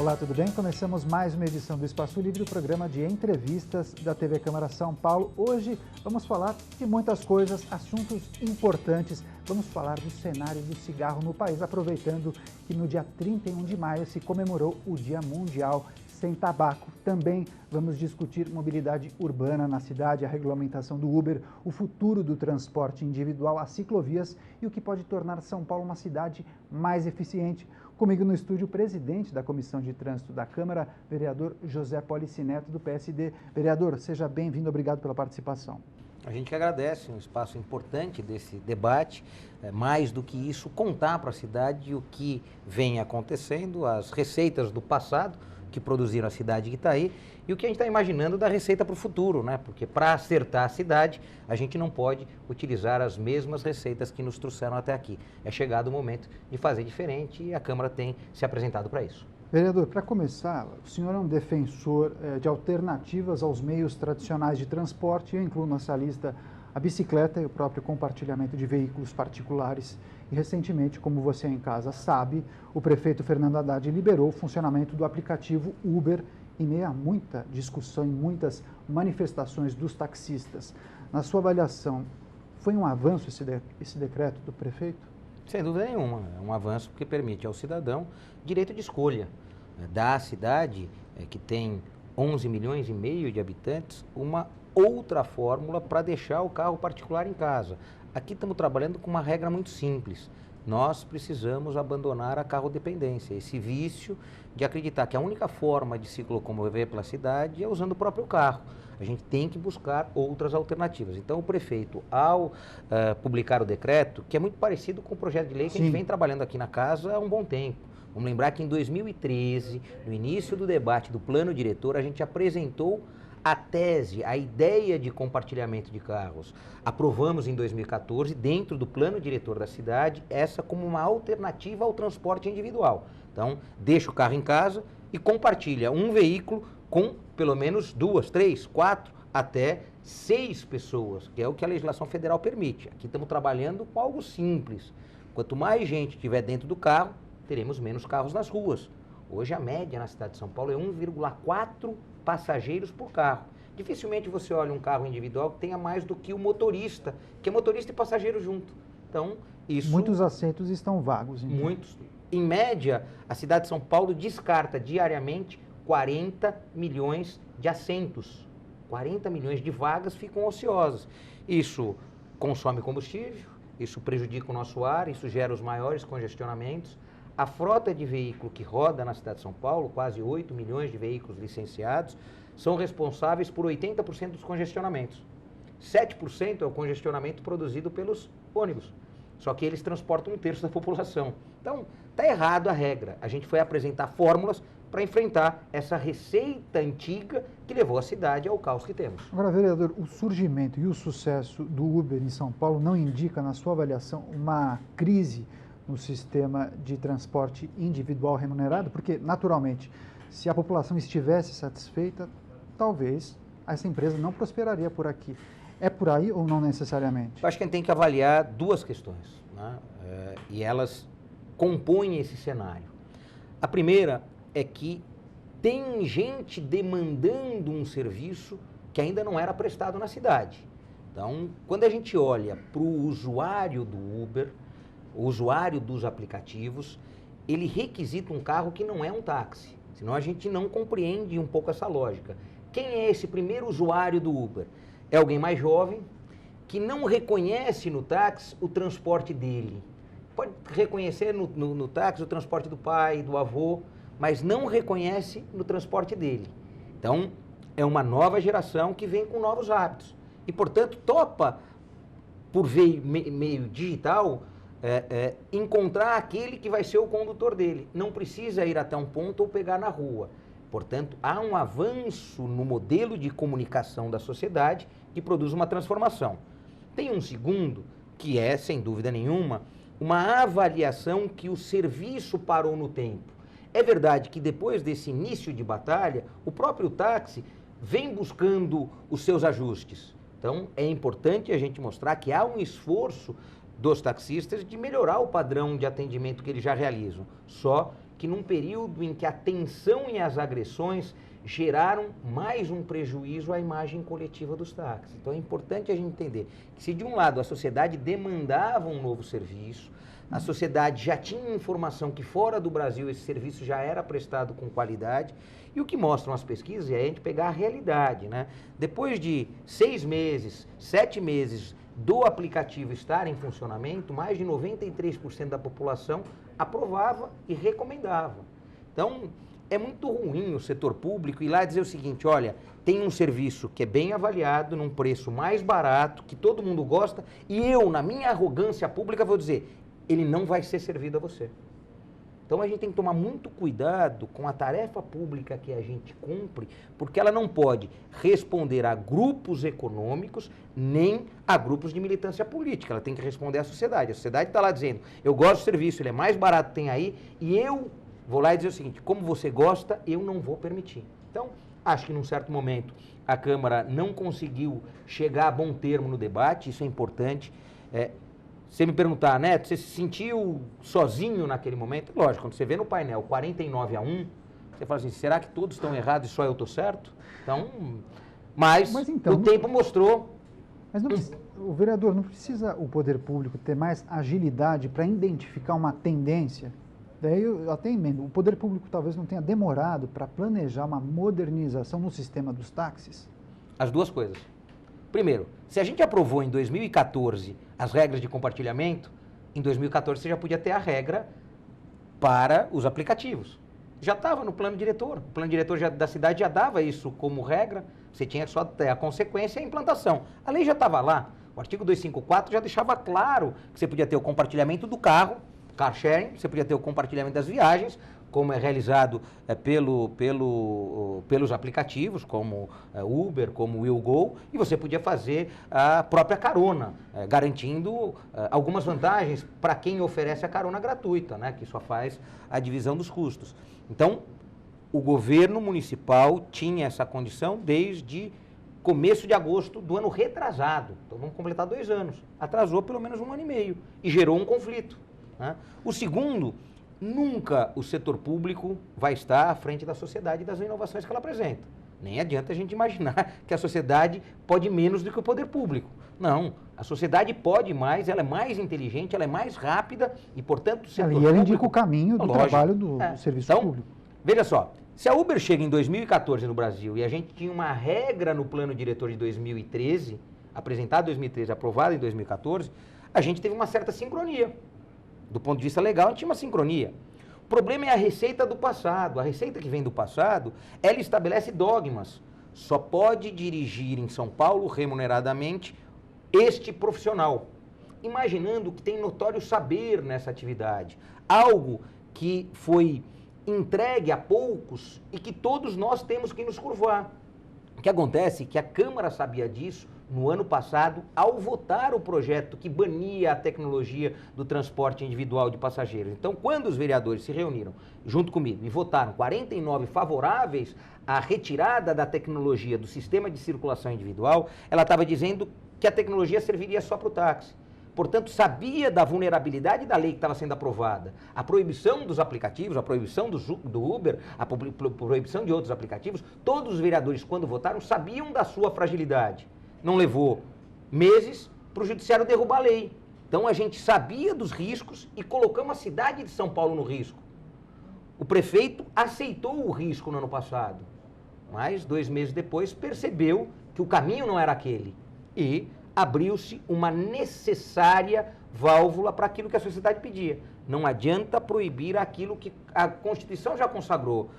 Olá, tudo bem? Começamos mais uma edição do Espaço Livre, o programa de entrevistas da TV Câmara São Paulo. Hoje vamos falar de muitas coisas, assuntos importantes. Vamos falar do cenário do cigarro no país, aproveitando que no dia 31 de maio se comemorou o Dia Mundial Sem Tabaco. Também vamos discutir mobilidade urbana na cidade, a regulamentação do Uber, o futuro do transporte individual, as ciclovias e o que pode tornar São Paulo uma cidade mais eficiente. Comigo no estúdio, o presidente da Comissão de Trânsito da Câmara, vereador José Policineto, do PSD. Vereador, seja bem-vindo, obrigado pela participação. A gente que agradece, um espaço importante desse debate, mais do que isso, contar para a cidade o que vem acontecendo, as receitas do passado que produziram a cidade de Itaí e o que a gente está imaginando da receita para o futuro, né? Porque para acertar a cidade, a gente não pode utilizar as mesmas receitas que nos trouxeram até aqui. É chegado o momento de fazer diferente e a Câmara tem se apresentado para isso. Vereador, para começar, o senhor é um defensor de alternativas aos meios tradicionais de transporte. Eu incluo nessa lista a bicicleta e o próprio compartilhamento de veículos particulares. E recentemente, como você em casa sabe, o prefeito Fernando Haddad liberou o funcionamento do aplicativo Uber em meio a muita discussão e muitas manifestações dos taxistas. Na sua avaliação, foi um avanço esse decreto do prefeito? Sem dúvida nenhuma, é um avanço porque permite ao cidadão direito de escolha. Dá à cidade, que tem 11 milhões e meio de habitantes, uma outra fórmula para deixar o carro particular em casa. Aqui estamos trabalhando com uma regra muito simples. Nós precisamos abandonar a carrodependência, esse vício de acreditar que a única forma de se locomover pela cidade é usando o próprio carro. A gente tem que buscar outras alternativas. Então, o prefeito, ao publicar o decreto, que é muito parecido com o projeto de lei que a gente vem trabalhando aqui na casa há um bom tempo. Vamos lembrar que em 2013, no início do debate do plano diretor, a gente apresentou a tese, a ideia de compartilhamento de carros. Aprovamos em 2014, dentro do plano diretor da cidade, essa como uma alternativa ao transporte individual. Então, deixa o carro em casa e compartilha um veículo com pelo menos 2, 3, 4, até 6 pessoas, que é o que a legislação federal permite. Aqui estamos trabalhando com algo simples. Quanto mais gente tiver dentro do carro, teremos menos carros nas ruas. Hoje a média na cidade de São Paulo é 1,4 passageiros por carro. Dificilmente você olha um carro individual que tenha mais do que o motorista, que é motorista e passageiro junto. Então, isso... Muitos assentos estão vagos. Então. Muitos. Em média, a cidade de São Paulo descarta diariamente 40 milhões de assentos. 40 milhões de vagas ficam ociosas. Isso consome combustível, isso prejudica o nosso ar, isso gera os maiores congestionamentos. A frota de veículo que roda na cidade de São Paulo, quase 8 milhões de veículos licenciados, são responsáveis por 80% dos congestionamentos. 7% é o congestionamento produzido pelos ônibus. Só que eles transportam 1/3 da população. Então, está errado a regra. A gente foi apresentar fórmulas para enfrentar essa receita antiga que levou a cidade ao caos que temos. Agora, vereador, o surgimento e o sucesso do Uber em São Paulo não indica, na sua avaliação, uma crise no sistema de transporte individual remunerado? Porque, naturalmente, se a população estivesse satisfeita, talvez essa empresa não prosperaria por aqui. É por aí ou não necessariamente? Eu acho que a gente tem que avaliar duas questões, né? E elas compõem esse cenário. A primeira é que tem gente demandando um serviço que ainda não era prestado na cidade. Então, quando a gente olha para o usuário do Uber, o usuário dos aplicativos, ele requisita um carro que não é um táxi. Senão a gente não compreende um pouco essa lógica. Quem é esse primeiro usuário do Uber? É alguém mais jovem, que não reconhece no táxi o transporte dele. Pode reconhecer no táxi o transporte do pai, do avô, mas não reconhece no transporte dele. Então, é uma nova geração que vem com novos hábitos. E, portanto, topa, por meio digital, encontrar aquele que vai ser o condutor dele. Não precisa ir até um ponto ou pegar na rua. Portanto, há um avanço no modelo de comunicação da sociedade que produz uma transformação. Tem um segundo, que é, sem dúvida nenhuma, uma avaliação que o serviço parou no tempo. É verdade que depois desse início de batalha, o próprio táxi vem buscando os seus ajustes. Então, é importante a gente mostrar que há um esforço dos taxistas de melhorar o padrão de atendimento que eles já realizam. Só que num período em que a tensão e as agressões geraram mais um prejuízo à imagem coletiva dos táxis. Então é importante a gente entender que se de um lado a sociedade demandava um novo serviço, a sociedade já tinha informação que fora do Brasil esse serviço já era prestado com qualidade, e o que mostram as pesquisas é a gente pegar a realidade, né? Depois de 6 meses, 7 meses do aplicativo estar em funcionamento, mais de 93% da população aprovava e recomendava. Então, é muito ruim o setor público ir lá dizer o seguinte, olha, tem um serviço que é bem avaliado, num preço mais barato, que todo mundo gosta, e eu, na minha arrogância pública, vou dizer, ele não vai ser servido a você. Então a gente tem que tomar muito cuidado com a tarefa pública que a gente cumpre, porque ela não pode responder a grupos econômicos, nem a grupos de militância política. Ela tem que responder à sociedade. A sociedade está lá dizendo, eu gosto do serviço, ele é mais barato que tem aí, e eu vou lá e dizer o seguinte, como você gosta, eu não vou permitir. Então, acho que num certo momento a Câmara não conseguiu chegar a bom termo no debate, isso é importante. Você me perguntar, Neto, você se sentiu sozinho naquele momento? Lógico, quando você vê no painel 49-1, você fala assim, será que todos estão errados e só eu estou certo? Então, mas então, o tempo mostrou... Mas não precisa, o vereador, não precisa o poder público ter mais agilidade para identificar uma tendência? Daí eu até emendo, o poder público talvez não tenha demorado para planejar uma modernização no sistema dos táxis? As duas coisas. Primeiro, se a gente aprovou em 2014 as regras de compartilhamento, em 2014 você já podia ter a regra para os aplicativos. Já estava no plano diretor. O plano diretor da cidade já dava isso como regra, você tinha só ter a consequência e a implantação. A lei já estava lá. O artigo 254 já deixava claro que você podia ter o compartilhamento do carro, car sharing, você podia ter o compartilhamento das viagens, como é realizado pelos aplicativos, como Uber, como WillGo, e você podia fazer a própria carona, garantindo algumas vantagens para quem oferece a carona gratuita, né, que só faz a divisão dos custos. Então, o governo municipal tinha essa condição desde começo de agosto do ano retrasado. Então, vamos completar 2 anos. Atrasou pelo menos 1 ano e meio e gerou um conflito, né? O segundo... Nunca o setor público vai estar à frente da sociedade e das inovações que ela apresenta. Nem adianta a gente imaginar que a sociedade pode menos do que o poder público. Não, a sociedade pode mais, ela é mais inteligente, ela é mais rápida e, portanto, o setor público... E ela indica o caminho do trabalho do serviço público. Veja só, se a Uber chega em 2014 no Brasil e a gente tinha uma regra no plano diretor de 2013, apresentado em 2013, aprovado em 2014, a gente teve uma certa sincronia. Do ponto de vista legal, a gente tinha uma sincronia. O problema é a receita do passado. A receita que vem do passado, ela estabelece dogmas. Só pode dirigir em São Paulo, remuneradamente, este profissional. Imaginando que tem notório saber nessa atividade. Algo que foi entregue a poucos e que todos nós temos que nos curvar. O que acontece é que a Câmara sabia disso no ano passado, ao votar o projeto que bania a tecnologia do transporte individual de passageiros. Então, quando os vereadores se reuniram junto comigo e votaram 49 favoráveis à retirada da tecnologia do sistema de circulação individual, ela estava dizendo que a tecnologia serviria só para o táxi. Portanto, sabia da vulnerabilidade da lei que estava sendo aprovada. A proibição dos aplicativos, a proibição do Uber, a proibição de outros aplicativos, todos os vereadores, quando votaram, sabiam da sua fragilidade. Não levou meses para o judiciário derrubar a lei. Então, a gente sabia dos riscos e colocamos a cidade de São Paulo no risco. O prefeito aceitou o risco no ano passado, mas 2 meses depois percebeu que o caminho não era aquele e abriu-se uma necessária válvula para aquilo que a sociedade pedia. Não adianta proibir aquilo que a Constituição já consagrou.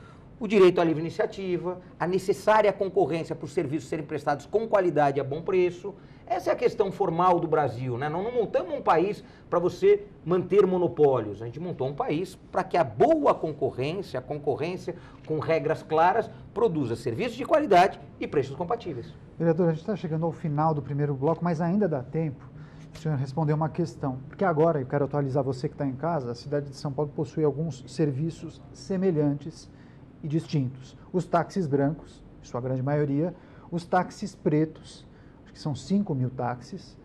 O direito à livre iniciativa, a necessária concorrência para os serviços serem prestados com qualidade e a bom preço. Essa é a questão formal do Brasil, né? Nós não montamos um país para você manter monopólios. A gente montou um país para que a boa concorrência, a concorrência com regras claras, produza serviços de qualidade e preços compatíveis. Vereador, a gente está chegando ao final do primeiro bloco, mas ainda dá tempo o senhor responder uma questão. Porque agora, eu quero atualizar você que está em casa, a cidade de São Paulo possui alguns serviços semelhantes e distintos. Os táxis brancos, em sua grande maioria, os táxis pretos, acho que são 5.000 táxis,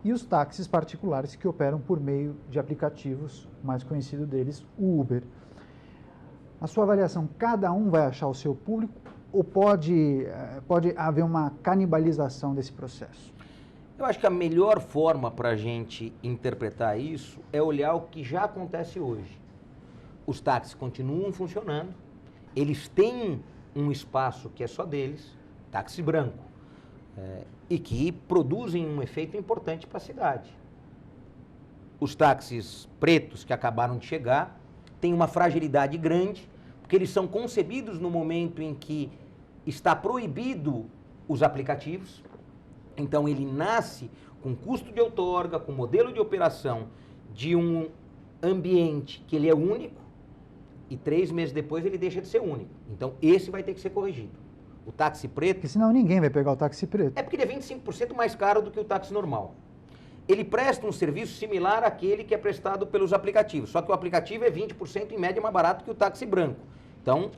e os táxis particulares que operam por meio de aplicativos, o mais conhecido deles, o Uber. Na sua avaliação, cada um vai achar o seu público ou pode haver uma canibalização desse processo? Eu acho que a melhor forma para a gente interpretar isso é olhar o que já acontece hoje. Os táxis continuam funcionando, eles têm um espaço que é só deles, táxi branco, e que produzem um efeito importante para a cidade. Os táxis pretos que acabaram de chegar têm uma fragilidade grande, porque eles são concebidos no momento em que está proibido os aplicativos. Então ele nasce com custo de outorga, com modelo de operação de um ambiente que ele é único e 3 meses depois ele deixa de ser único. Então esse vai ter que ser corrigido. O táxi preto... Porque senão ninguém vai pegar o táxi preto. É porque ele é 25% mais caro do que o táxi normal. Ele presta um serviço similar àquele que é prestado pelos aplicativos, só que o aplicativo é 20% em média mais barato que o táxi branco. Então,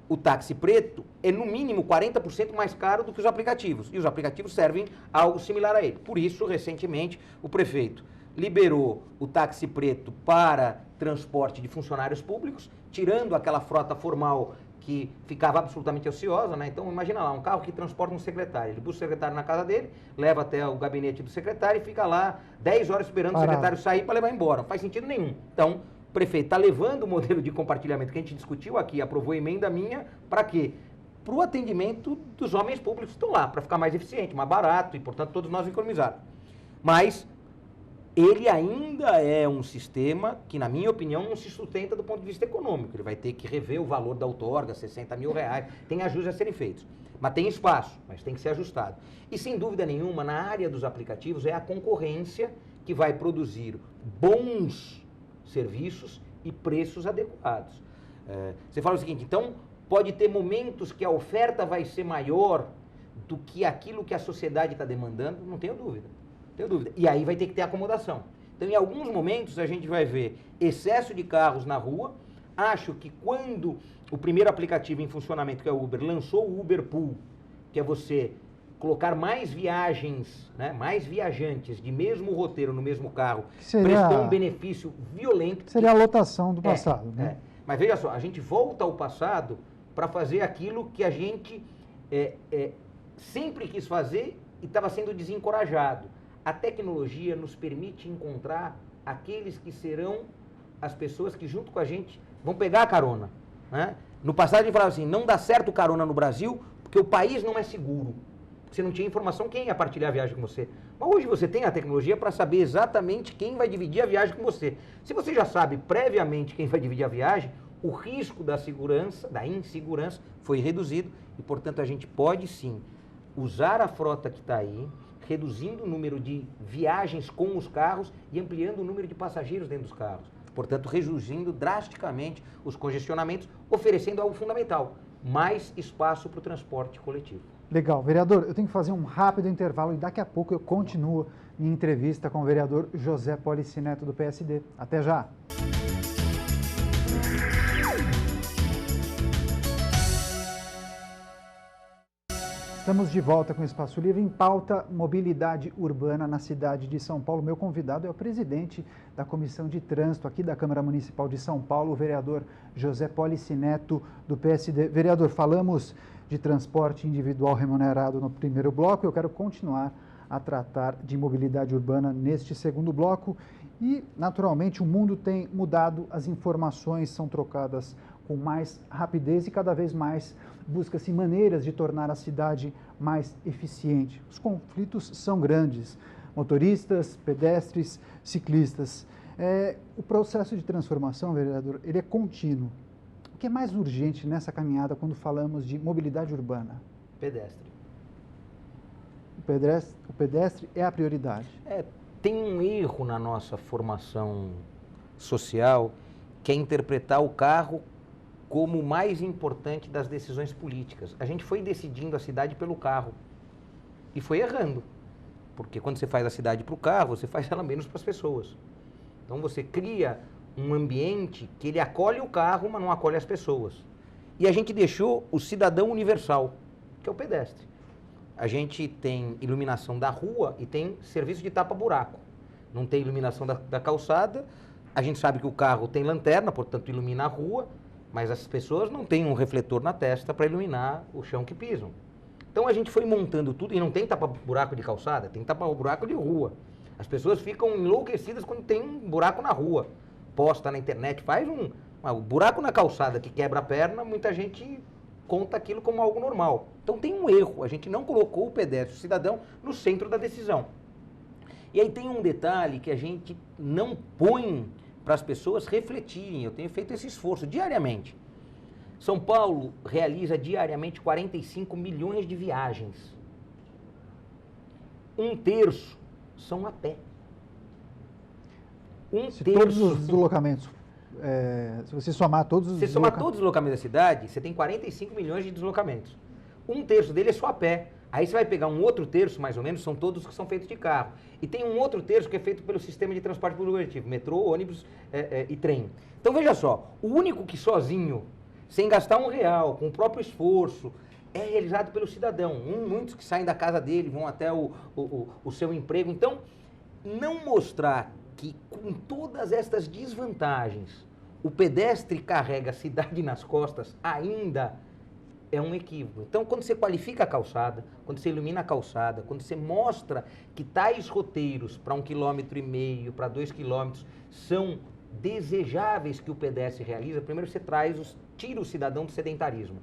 o táxi preto é no mínimo 40% mais caro do que os aplicativos, e os aplicativos servem a algo similar a ele. Por isso, recentemente, o prefeito liberou o táxi preto para transporte de funcionários públicos, tirando aquela frota formal que ficava absolutamente ociosa, né? Então, imagina lá, um carro que transporta um secretário. Ele busca o secretário na casa dele, leva até o gabinete do secretário e fica lá 10 horas esperando o secretário sair para levar embora. Não faz sentido nenhum. Então, o prefeito está levando o modelo de compartilhamento que a gente discutiu aqui, aprovou emenda minha, para quê? Para o atendimento dos homens públicos que estão lá, para ficar mais eficiente, mais barato e, portanto, todos nós economizar. Mas ele ainda é um sistema que, na minha opinião, não se sustenta do ponto de vista econômico. Ele vai ter que rever o valor da outorga, 60 mil reais, tem ajustes a serem feitos. Mas tem espaço, mas tem que ser ajustado. E, sem dúvida nenhuma, na área dos aplicativos, é a concorrência que vai produzir bons serviços e preços adequados. Você fala o seguinte, então, pode ter momentos que a oferta vai ser maior do que aquilo que a sociedade está demandando? Não tenho dúvida. Tenho dúvida. E aí vai ter que ter acomodação. Então, em alguns momentos, a gente vai ver excesso de carros na rua. Acho que quando o primeiro aplicativo em funcionamento, que é o Uber, lançou o Uber Pool, que é você colocar mais viagens, né, mais viajantes de mesmo roteiro no mesmo carro, prestou um benefício violento. Seria a lotação do passado. Né? Mas veja só, a gente volta ao passado para fazer aquilo que a gente sempre quis fazer e estava sendo desencorajado. A tecnologia nos permite encontrar aqueles que serão as pessoas que junto com a gente vão pegar a carona. Né? No passado a gente falava assim, não dá certo carona no Brasil porque o país não é seguro. Você não tinha informação quem ia partilhar a viagem com você. Mas hoje você tem a tecnologia para saber exatamente quem vai dividir a viagem com você. Se você já sabe previamente quem vai dividir a viagem, o risco da segurança, da insegurança, foi reduzido e, portanto, a gente pode sim usar a frota que está aí, reduzindo o número de viagens com os carros e ampliando o número de passageiros dentro dos carros. Portanto, reduzindo drasticamente os congestionamentos, oferecendo algo fundamental, mais espaço para o transporte coletivo. Legal. Vereador, eu tenho que fazer um rápido intervalo e daqui a pouco eu continuo minha entrevista com o vereador José Policineto, do PSD. Até já! Estamos de volta com o Espaço Livre em pauta mobilidade urbana na cidade de São Paulo. Meu convidado é o presidente da Comissão de Trânsito aqui da Câmara Municipal de São Paulo, o vereador José Policineto, do PSD. Vereador, falamos de transporte individual remunerado no primeiro bloco. Eu quero continuar a tratar de mobilidade urbana neste segundo bloco. E, naturalmente, o mundo tem mudado, as informações são trocadas com mais rapidez e cada vez mais busca-se maneiras de tornar a cidade mais eficiente. Os conflitos são grandes, motoristas, pedestres, ciclistas. O processo de transformação, vereador, ele é contínuo. O que é mais urgente nessa caminhada quando falamos de mobilidade urbana? Pedestre. O pedestre é a prioridade. Tem um erro na nossa formação social que é interpretar o carro como o mais importante das decisões políticas. A gente foi decidindo a cidade pelo carro e foi errando, porque quando você faz a cidade para o carro, você faz ela menos para as pessoas. Então você cria um ambiente que ele acolhe o carro, mas não acolhe as pessoas. E a gente deixou o cidadão universal, que é o pedestre. A gente tem iluminação da rua e tem serviço de tapa-buraco. Não tem iluminação da calçada, a gente sabe que o carro tem lanterna, portanto ilumina a rua, mas as pessoas não têm um refletor na testa para iluminar o chão que pisam. Então a gente foi montando tudo, e não tem tapa-buraco de calçada, tem tapa-buraco de rua. As pessoas ficam enlouquecidas quando tem um buraco na rua. Posta na internet, faz um buraco na calçada que quebra a perna, muita gente conta aquilo como algo normal. Então tem um erro, a gente não colocou o pedestre, o cidadão, no centro da decisão. E aí tem um detalhe que a gente não põe para as pessoas refletirem. Eu tenho feito esse esforço diariamente. São Paulo realiza diariamente 45 milhões de viagens. 1/3 são a pé. Todos os deslocamentos, se você somar todos os deslocamentos da cidade, você tem 45 milhões de deslocamentos. 1/3 dele é só a pé. Aí você vai pegar um outro terço, mais ou menos, são todos que são feitos de carro. E tem um outro terço que é feito pelo sistema de transporte público coletivo, metrô, ônibus e trem. Então veja só, o único que sozinho, sem gastar R$1, com o próprio esforço, é realizado pelo cidadão. Muitos que saem da casa dele, vão até o seu emprego. Então, não mostrar que com todas estas desvantagens, o pedestre carrega a cidade nas costas ainda é um equívoco. Então, quando você qualifica a calçada, quando você ilumina a calçada, quando você mostra que tais roteiros para 1,5 km, para 2 km, são desejáveis que o pedestre realiza, primeiro você tira o cidadão do sedentarismo,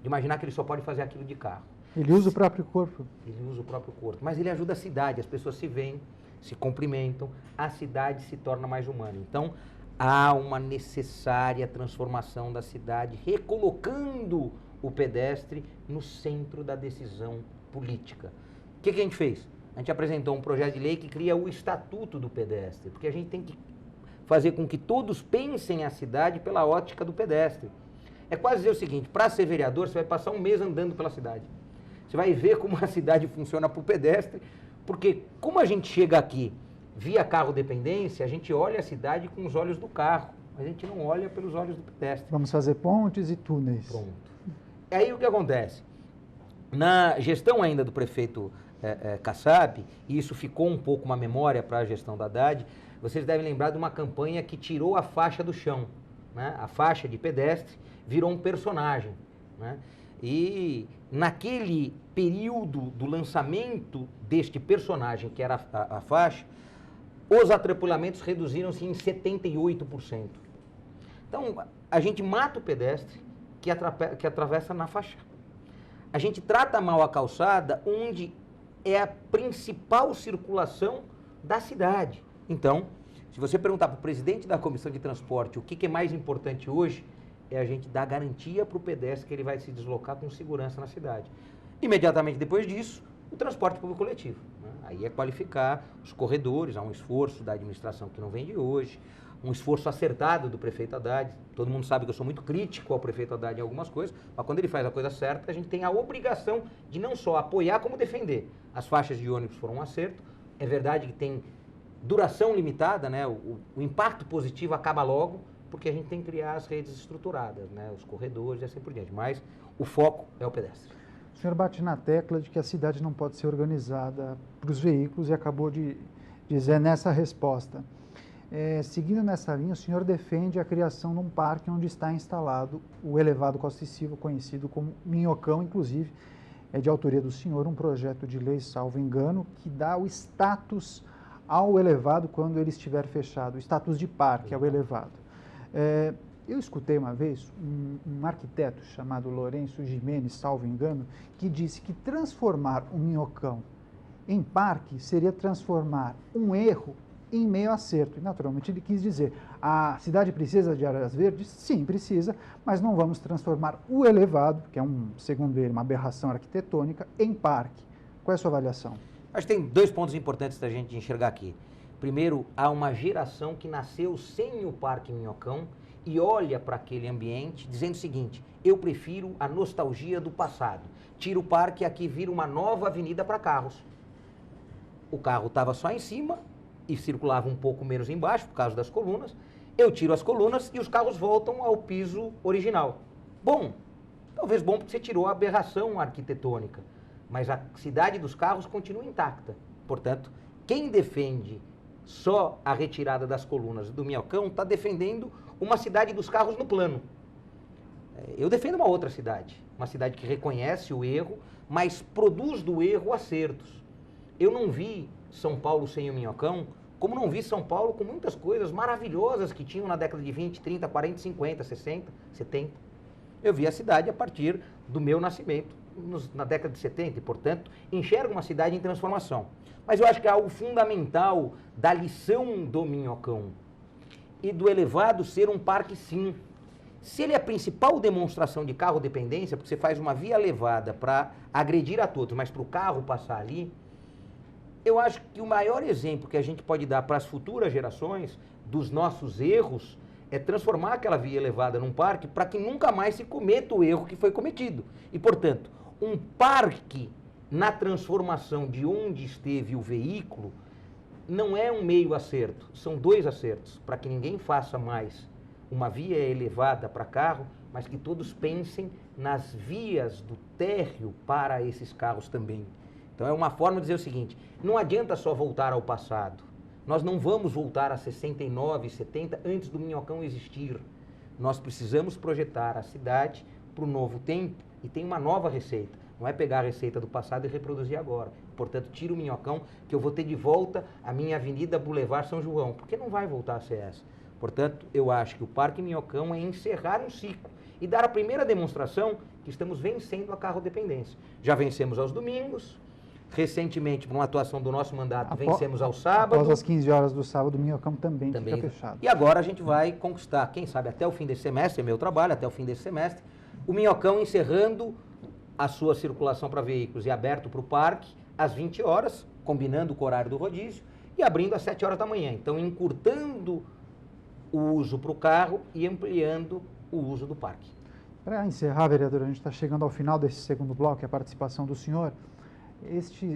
de imaginar que ele só pode fazer aquilo de carro. Ele usa o próprio corpo. Ele usa o próprio corpo, mas ele ajuda a cidade, as pessoas se veem, se cumprimentam, a cidade se torna mais humana. Então, há uma necessária transformação da cidade, recolocando o pedestre no centro da decisão política. O que a gente fez? A gente apresentou um projeto de lei que cria o Estatuto do Pedestre, porque a gente tem que fazer com que todos pensem a cidade pela ótica do pedestre. É quase dizer o seguinte, para ser vereador, você vai passar um mês andando pela cidade. Você vai ver como a cidade funciona para o pedestre, porque como a gente chega aqui via carro dependência, a gente olha a cidade com os olhos do carro, a gente não olha pelos olhos do pedestre. Vamos fazer pontes e túneis. Pronto. Aí o que acontece? Na gestão ainda do prefeito Kassab, e isso ficou um pouco uma memória para a gestão da Haddad, vocês devem lembrar de uma campanha que tirou a faixa do chão, né? A faixa de pedestre virou um personagem, né? E naquele período do lançamento deste personagem, que era a faixa, os atropelamentos reduziram-se em 78%. Então, a gente mata o pedestre que atravessa na faixa. A gente trata mal a calçada, onde é a principal circulação da cidade. Então, se você perguntar para o presidente da Comissão de Transporte o que é mais importante hoje, é a gente dar garantia para o pedestre que ele vai se deslocar com segurança na cidade. Imediatamente depois disso, o transporte público coletivo, né? Aí é qualificar os corredores, há um esforço da administração que não vem de hoje, um esforço acertado do prefeito Haddad. Todo mundo sabe que eu sou muito crítico ao prefeito Haddad em algumas coisas, mas quando ele faz a coisa certa, a gente tem a obrigação de não só apoiar, como defender. As faixas de ônibus foram um acerto, é verdade que tem duração limitada, né? O impacto positivo acaba logo, porque a gente tem que criar as redes estruturadas, né? Os corredores e assim por diante, mas o foco é o pedestre. O senhor bate na tecla de que a cidade não pode ser organizada para os veículos e acabou de dizer nessa resposta. Seguindo nessa linha, o senhor defende a criação de um parque onde está instalado o elevado Costa e Silva, conhecido como Minhocão, inclusive é de autoria do senhor um projeto de lei, salvo engano, que dá o status ao elevado quando ele estiver fechado, o status de parque ao elevado. Eu escutei uma vez um arquiteto chamado Lourenço Gimenez, salvo engano, que disse que transformar um Minhocão em parque seria transformar um erro em meio acerto. E, naturalmente, ele quis dizer, a cidade precisa de áreas verdes? Sim, precisa, mas não vamos transformar o elevado, que é, segundo ele, uma aberração arquitetônica, em parque. Qual é a sua avaliação? Acho que tem dois pontos importantes da gente enxergar aqui. Primeiro, há uma geração que nasceu sem o Parque Minhocão e olha para aquele ambiente dizendo o seguinte, eu prefiro a nostalgia do passado. Tira o parque e aqui vira uma nova avenida para carros. O carro estava só em cima e circulava um pouco menos embaixo por causa das colunas. Eu tiro as colunas e os carros voltam ao piso original. Bom, talvez bom porque você tirou a aberração arquitetônica, mas a cidade dos carros continua intacta. Portanto, quem defende só a retirada das colunas do Minhocão está defendendo uma cidade dos carros no plano. Eu defendo uma outra cidade, uma cidade que reconhece o erro, mas produz do erro acertos. Eu não vi São Paulo sem o Minhocão, como não vi São Paulo com muitas coisas maravilhosas que tinham na década de 20, 30, 40, 50, 60, 70. Eu vi a cidade a partir do meu nascimento, na década de 70, e, portanto, enxergo uma cidade em transformação. Mas eu acho que algo fundamental da lição do Minhocão e do elevado ser um parque, sim. Se ele é a principal demonstração de carro dependência, porque você faz uma via elevada para agredir a todos, mas para o carro passar ali, eu acho que o maior exemplo que a gente pode dar para as futuras gerações dos nossos erros é transformar aquela via elevada num parque para que nunca mais se cometa o erro que foi cometido. E, portanto, um parque na transformação de onde esteve o veículo não é um meio acerto, são dois acertos, para que ninguém faça mais uma via elevada para carro, mas que todos pensem nas vias do térreo para esses carros também. Então é uma forma de dizer o seguinte, não adianta só voltar ao passado. Nós não vamos voltar a 69, 70 antes do Minhocão existir. Nós precisamos projetar a cidade para o novo tempo e tem uma nova receita. Não é pegar a receita do passado e reproduzir agora. Portanto, tira o Minhocão que eu vou ter de volta a minha Avenida Boulevard São João, porque não vai voltar a ser essa. Portanto, eu acho que o Parque Minhocão é encerrar um ciclo e dar a primeira demonstração que estamos vencendo a carrodependência. Já vencemos aos domingos, recentemente, por uma atuação do nosso mandato, vencemos ao sábado. Após as 15 horas do sábado, o Minhocão também fica fechado. E agora a gente vai conquistar, quem sabe até o fim desse semestre, é meu trabalho, até o fim desse semestre, o Minhocão encerrando a sua circulação para veículos e aberto para o parque às 20 horas, combinando com o horário do rodízio, e abrindo às 7 horas da manhã. Então, encurtando o uso para o carro e ampliando o uso do parque. Para encerrar, vereador, a gente está chegando ao final desse segundo bloco, a participação do senhor.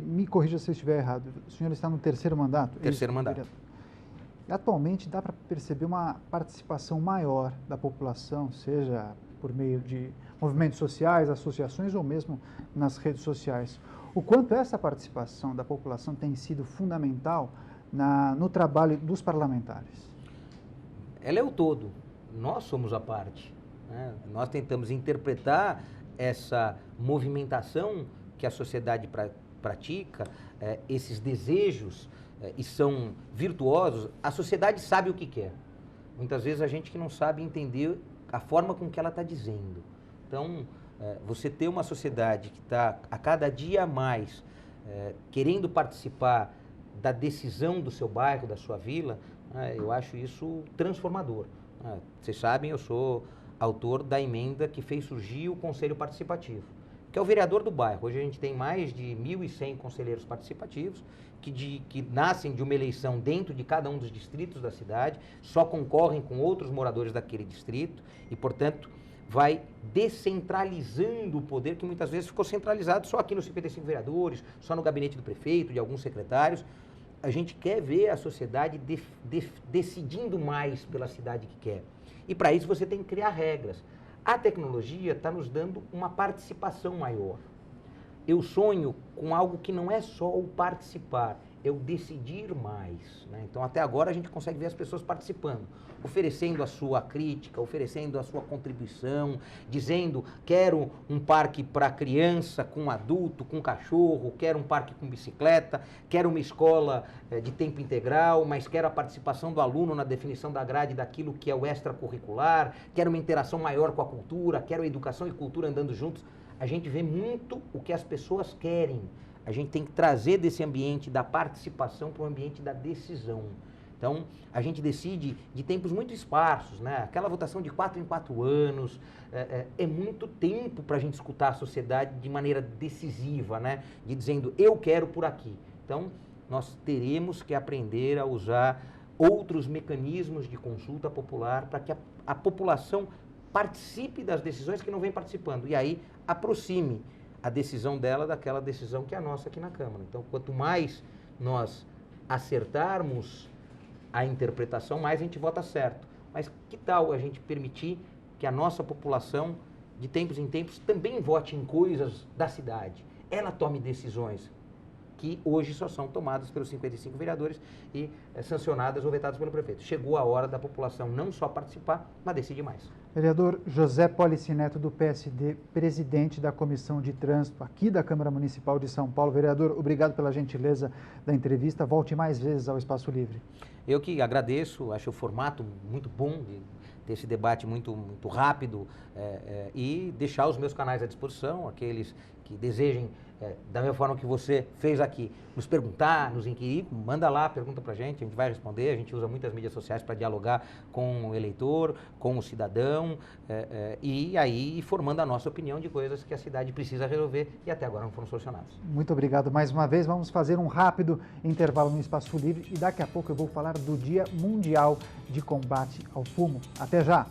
Me corrija se eu estiver errado, o senhor está no terceiro mandato? Terceiro mandato. Vereador. Atualmente dá para perceber uma participação maior da população, seja por meio de movimentos sociais, associações ou mesmo nas redes sociais. O quanto essa participação da população tem sido fundamental no trabalho dos parlamentares? Ela é o todo, nós somos a parte, né? Nós tentamos interpretar essa movimentação que a sociedade pratica, esses desejos, e são virtuosos. A sociedade sabe o que quer. Muitas vezes a gente que não sabe entender a forma com que ela está dizendo. Então, você ter uma sociedade que está a cada dia mais querendo participar da decisão do seu bairro, da sua vila, eu acho isso transformador. Vocês sabem, eu sou autor da emenda que fez surgir o Conselho Participativo, que é o vereador do bairro. Hoje a gente tem mais de 1.100 conselheiros participativos que nascem de uma eleição dentro de cada um dos distritos da cidade, só concorrem com outros moradores daquele distrito e, portanto, vai descentralizando o poder que muitas vezes ficou centralizado só aqui nos 55 vereadores, só no gabinete do prefeito, de alguns secretários. A gente quer ver a sociedade decidindo mais pela cidade que quer. E para isso você tem que criar regras. A tecnologia está nos dando uma participação maior. Eu sonho com algo que não é só o participar, é o decidir mais, né? Então, até agora, a gente consegue ver as pessoas participando, oferecendo a sua crítica, oferecendo a sua contribuição, dizendo, quero um parque para criança, com adulto, com cachorro, quero um parque com bicicleta, quero uma escola de tempo integral, mas quero a participação do aluno na definição da grade daquilo que é o extracurricular, quero uma interação maior com a cultura, quero educação e cultura andando juntos. A gente vê muito o que as pessoas querem. A gente tem que trazer desse ambiente da participação para o ambiente da decisão. Então, a gente decide de tempos muito esparsos, né? Aquela votação de 4 em 4 anos, é muito tempo para a gente escutar a sociedade de maneira decisiva, né? De dizendo, eu quero por aqui. Então, nós teremos que aprender a usar outros mecanismos de consulta popular para que a população participe das decisões que não vem participando. E aí, aproxime a decisão dela daquela decisão que é a nossa aqui na Câmara. Então, quanto mais nós acertarmos a interpretação, mais a gente vota certo. Mas que tal a gente permitir que a nossa população, de tempos em tempos, também vote em coisas da cidade? Ela tome decisões. que hoje só são tomadas pelos 55 vereadores e sancionadas ou vetadas pelo prefeito. Chegou a hora da população não só participar, mas decidir mais. Vereador José Polici-Neto, do PSD, presidente da Comissão de Trânsito aqui da Câmara Municipal de São Paulo. Vereador, obrigado pela gentileza da entrevista. Volte mais vezes ao Espaço Livre. Eu que agradeço, acho o formato muito bom de ter esse debate muito rápido e deixar os meus canais à disposição, aqueles que desejem, da mesma forma que você fez aqui, nos perguntar, nos inquirir, manda lá, pergunta pra gente, a gente vai responder, a gente usa muitas mídias sociais para dialogar com o eleitor, com o cidadão, e aí formando a nossa opinião de coisas que a cidade precisa resolver e até agora não foram solucionadas. Muito obrigado mais uma vez, vamos fazer um rápido intervalo no Espaço Livre e daqui a pouco eu vou falar do Dia Mundial de Combate ao Fumo. Até já!